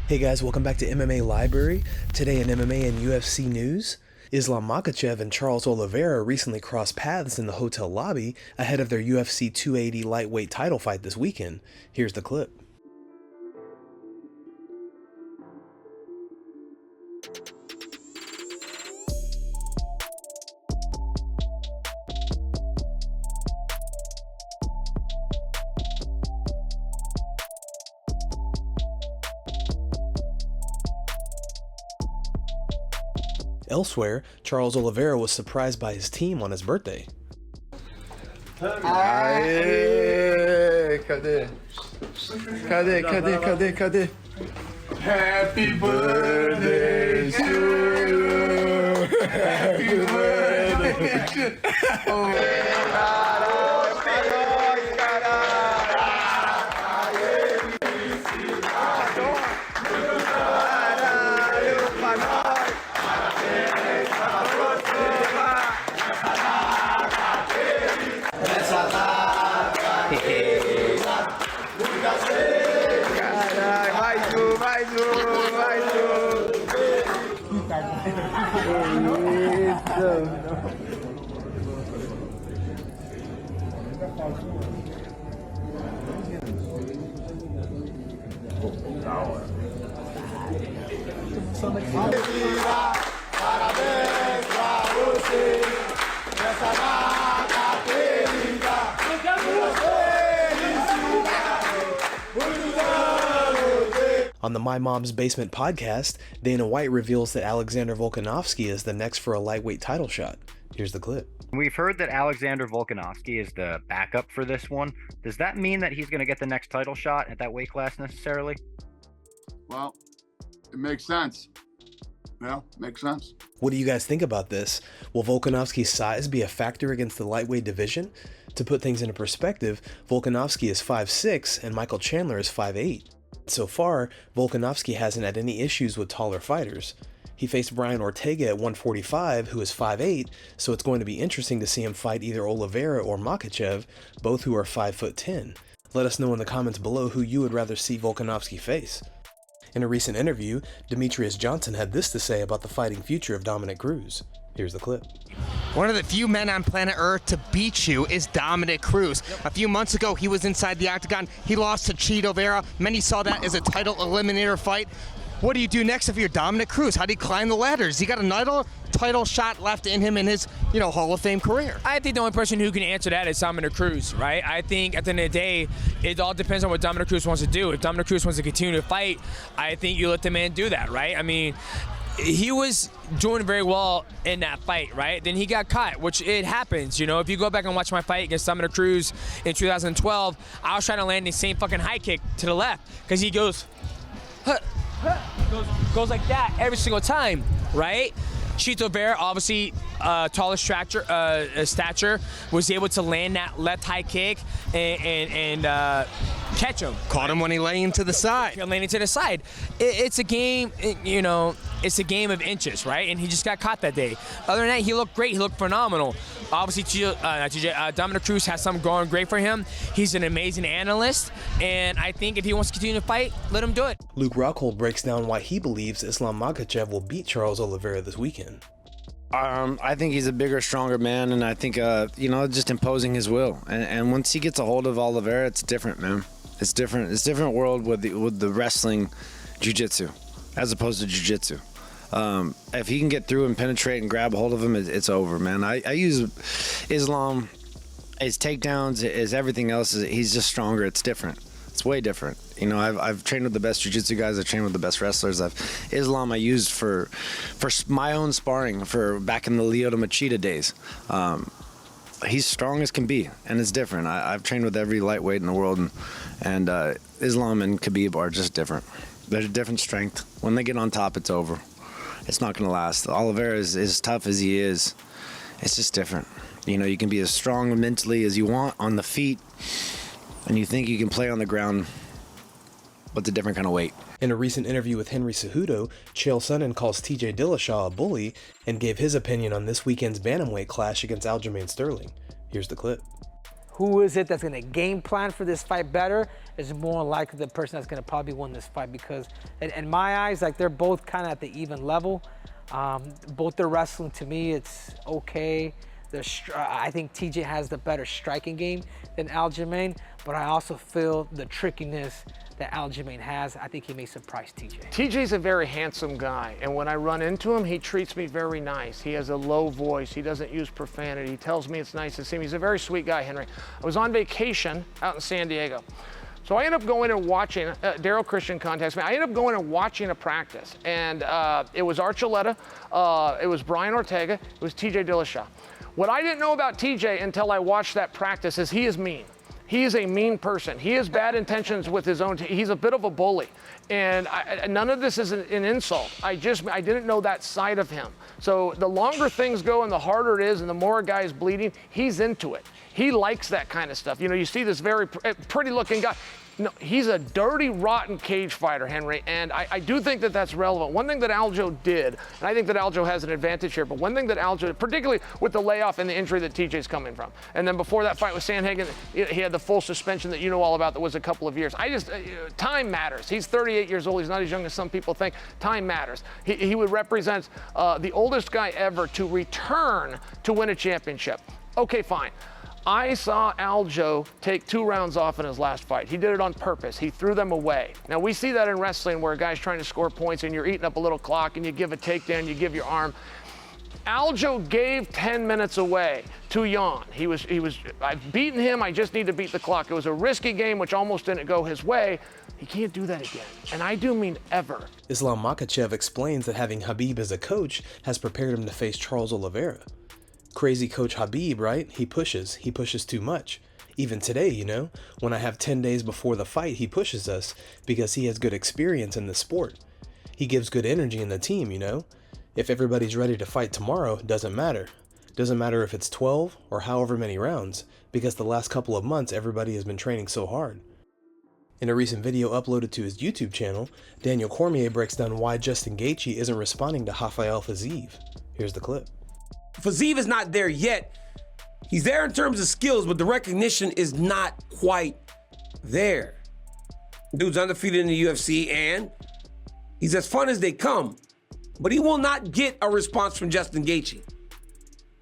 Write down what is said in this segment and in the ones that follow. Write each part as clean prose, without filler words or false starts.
Hey guys, welcome back to MMA Library. Today in MMA and UFC news, Islam Makhachev and Charles Oliveira recently crossed paths in the hotel lobby ahead of their UFC 280 lightweight title fight this weekend. Here's the clip. Elsewhere, Charles Oliveira was surprised by his team on his birthday. Cadê? Happy birthday to you. Happy birthday. Mais Parabéns pra você nessa data querida. On the My Mom's Basement podcast, Dana White reveals that Alexander Volkanovski is the next for a lightweight title shot. Here's the clip. We've heard that Alexander Volkanovski is the backup for this one. Does that mean that he's going to get the next title shot at that weight class necessarily? Well, it makes sense. Yeah, makes sense. What do you guys think about this? Will Volkanovski's size be a factor against the lightweight division? To put things into perspective, Volkanovski is 5'6" and Michael Chandler is 5'8". So far, Volkanovski hasn't had any issues with taller fighters. He faced Brian Ortega at 145, who is 5'8", so it's going to be interesting to see him fight either Oliveira or Makhachev, both who are 5'10". Let us know in the comments below who you would rather see Volkanovski face. In a recent interview, Demetrious Johnson had this to say about the fighting future of Dominick Cruz. Here's the clip. One of the few men on planet Earth to beat you is Dominick Cruz. A few months ago, he was inside the octagon. He lost to Cheeto Vera. Many saw that as a title eliminator fight. What do you do next if you're Dominick Cruz? How do you climb the ladders? He got a title shot left in him in his, Hall of Fame career. I think the only person who can answer that is Dominick Cruz, right? I think at the end of the day, it all depends on what Dominick Cruz wants to do. If Dominick Cruz wants to continue to fight, I think you let the man do that, right? I mean, he was doing very well in that fight, right? Then he got caught, which it happens. If you go back and watch my fight against Dominick Cruz in 2012, I was trying to land the same fucking high kick to the left because he goes like that every single time, right? Cheeto Vera, obviously taller stature, was able to land that left high kick and catch him. Caught him when he lay into the side. Landing to the side. It's a game, it's a game of inches, right? And he just got caught that day. Other than that, he looked great. He looked phenomenal. Obviously, Dominick Cruz has something going great for him. He's an amazing analyst, and I think if he wants to continue to fight, let him do it. Luke Rockhold breaks down why he believes Islam Makhachev will beat Charles Oliveira this weekend. I think he's a bigger, stronger man, and I think, just imposing his will. And once he gets a hold of Oliveira, it's different, man. It's different. It's a different world with the wrestling jiu-jitsu as opposed to jiu-jitsu. If he can get through and penetrate and grab a hold of him, it's over, man. I use Islam, his takedowns, his everything else. He's just stronger. It's different. It's way different. I've trained with the best jiu-jitsu guys. I've trained with the best wrestlers. Islam I used for my own sparring for back in the Lyoto Machida days. He's strong as can be, and it's different. I've trained with every lightweight in the world, and Islam and Khabib are just different. There's a different strength. When they get on top, it's over. It's not going to last. Oliveira is as tough as he is. It's just different. You can be as strong mentally as you want on the feet, and you think you can play on the ground, but it's a different kind of weight. In a recent interview with Henry Cejudo, Chael Sonnen calls TJ Dillashaw a bully and gave his opinion on this weekend's bantamweight clash against Aljamain Sterling. Here's the clip. who is it that's gonna game plan for this fight better is more likely the person that's gonna probably win this fight, because in my eyes, like, they're both kind of at the even level. Both their wrestling, to me, it's okay. I think TJ has the better striking game than Aljamain, but I also feel the trickiness that Aljamain has. I think he may surprise TJ. TJ's a very handsome guy, and when I run into him, he treats me very nice. He has a low voice. He doesn't use profanity. He tells me it's nice to see him. He's a very sweet guy, Henry. I was on vacation out in San Diego. So I ended up going and watching, Daryl Christian contacts me. I ended up going and watching a practice, and it was Archuleta, it was Brian Ortega, it was TJ Dillashaw. What I didn't know about TJ until I watched that practice is he is mean. He is a mean person. He has bad intentions with his own team. He's a bit of a bully. And none of this is an insult. I didn't know that side of him. So the longer things go and the harder it is and the more a guy is bleeding, he's into it. He likes that kind of stuff. You know, you see this very pretty looking guy. No, he's a dirty, rotten cage fighter, Henry, and I do think that that's relevant. One thing that Aljo did, and I think that Aljo has an advantage here, but one thing that Aljo, particularly with the layoff and the injury that TJ's coming from, and then before that fight with Sandhagen, he had the full suspension that you know all about that was a couple of years. Time matters. He's 38 years old. He's not as young as some people think. Time matters. He would represent the oldest guy ever to return to win a championship. Okay, fine. I saw Aljo take 2 rounds off in his last fight. He did it on purpose. He threw them away. Now, we see that in wrestling where a guy's trying to score points and you're eating up a little clock and you give a takedown, you give your arm. Aljo gave 10 minutes away to Jan. I've beaten him, I just need to beat the clock. It was a risky game which almost didn't go his way. He can't do that again, and I do mean ever. Islam Makhachev explains that having Khabib as a coach has prepared him to face Charles Oliveira. Crazy coach Khabib, right? He pushes too much. Even today, you know, when I have 10 days before the fight, he pushes us because he has good experience in the sport. He gives good energy in the team, you know. If everybody's ready to fight tomorrow, it doesn't matter. Doesn't matter if it's 12 or however many rounds, because the last couple of months, everybody has been training so hard. In a recent video uploaded to his YouTube channel, Daniel Cormier breaks down why Justin Gaethje isn't responding to Rafael Fiziev. Here's the clip. Fiziev is not there yet. He's there in terms of skills, but the recognition is not quite there. Dude's undefeated in the UFC, and he's as fun as they come, but he will not get a response from Justin Gaethje.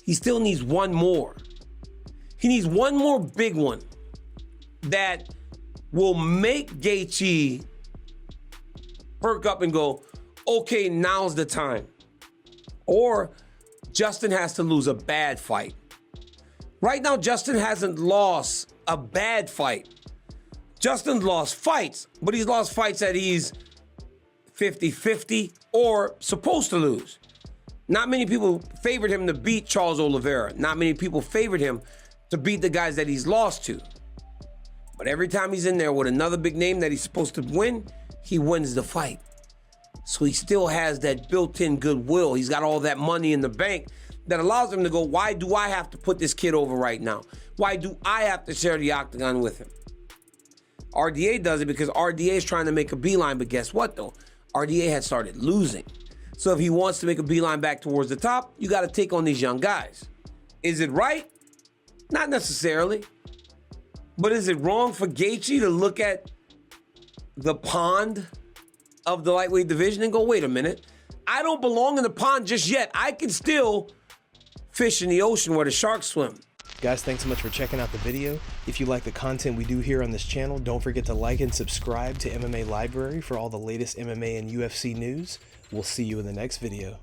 He still needs one more. He needs one more big one that will make Gaethje perk up and go, okay, now's the time. Or Justin has to lose a bad fight. Right now, Justin hasn't lost a bad fight. Justin's lost fights, but he's lost fights that he's 50-50 or supposed to lose. Not many people favored him to beat Charles Oliveira. Not many people favored him to beat the guys that he's lost to. But every time he's in there with another big name that he's supposed to win, he wins the fight. So he still has that built-in goodwill. He's got all that money in the bank that allows him to go, why do I have to put this kid over right now? Why do I have to share the octagon with him? RDA does it because RDA is trying to make a beeline, but guess what though? RDA had started losing. So if he wants to make a beeline back towards the top, you got to take on these young guys. Is it right? Not necessarily. But is it wrong for Gaethje to look at the pond of the lightweight division and go, wait a minute, I don't belong in the pond just yet. I can still fish in the ocean where the sharks swim. Guys, thanks so much for checking out the video. If you like the content we do here on this channel, don't forget to like and subscribe to MMA Library for all the latest MMA and UFC news. We'll see you in the next video.